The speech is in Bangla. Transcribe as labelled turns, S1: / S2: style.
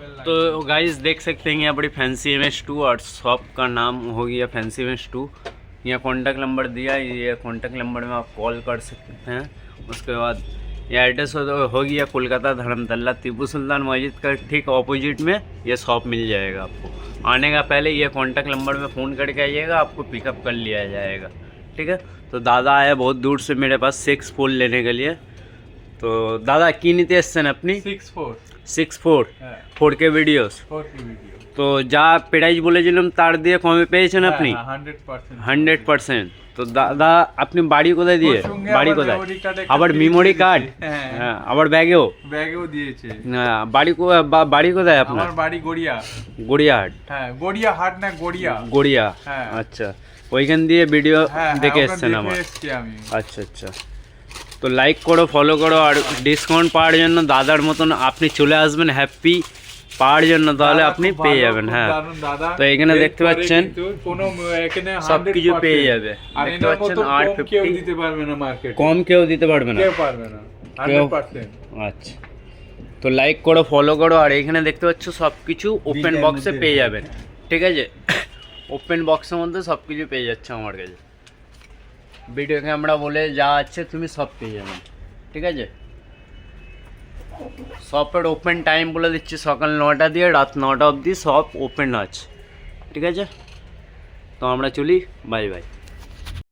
S1: तो गाइस देख सकते हैं यहाँ बड़ी फैंसी MS2 और शॉप का नाम हो गया फैंसी MS2। यहाँ कॉन्टैक्ट नंबर दिया, ये कॉन्टैक्ट नंबर में आप कॉल कर सकते हैं। उसके बाद ये एड्रेस हो गया कोलकाता धर्मतल्ला टीपू सुल्तान मस्जिद का ठीक ऑपोजिट में ये शॉप मिल जाएगा आपको। आने का पहले ये कॉन्टैक्ट नंबर में फ़ोन करके आइएगा, आपको पिकअप कर लिया जाएगा। ठीक है, तो दादा आया बहुत दूर से मेरे पास 6 फोन लेने के लिए। तो दादा की नीति एसছেন अपनी 6-4 4K ভিডিওস। তো যা প্রাইস বলেছিলাম তার দিয়ে কমে পেয়েছেন আপনি 100%। তো দাদা আপনি বাড়ি কোথায় দিয়ে, বাড়ি কোথায়? আবার মেমোরি কার্ড, হ্যাঁ আবার ব্যাগেও
S2: দিয়েছে।
S1: হ্যাঁ বাড়ি কোথায় আপনার?
S2: আমার বাড়ি
S1: গড়িয়াহাট।
S2: হ্যাঁ গড়িয়াহাট না
S1: গড়িয়া। আচ্ছা, ওইখান দিয়ে ভিডিও দেখে এসছেন আমার। আচ্ছা আচ্ছা, তো লাইক করো, ফলো করো, আর ডিসকাউন্ট পাওয়ার জন্য দাদার মতন আপনি চলে আসবেন হ্যাপি পাওয়ার জন্য, তাহলে আপনি পেয়ে যাবেন। হ্যাঁ, তো এখানে দেখতে পাচ্ছেন সব কিছু পেয়ে যাবে, দেখতে পাচ্ছেন। 850
S2: দিতে পারবে না মার্কেট,
S1: কম কেউ দিতে পারবে না,
S2: কেউ পারবে না 100%।
S1: আচ্ছা, তো লাইক করো, ফলো করো, আর এখানে দেখতে পাচ্ছ সব কিছু ওপেন বক্সে পেয়ে যাবেন। ঠিক আছে, ওপেন বক্সের মধ্যে সব কিছু পেয়ে যাচ্ছে আমার কাছে। ভিডিও ক্যামেরা বলে যা আছে তুমি সব পেয়ে যাবেন। ঠিক আছে, শপের ওপেন টাইম বলে দিচ্ছি সকাল 9টা দিয়ে রাত 9টা অবধি সব ওপেন আছে। ঠিক আছে, তো আমরা চলি, বাই বাই।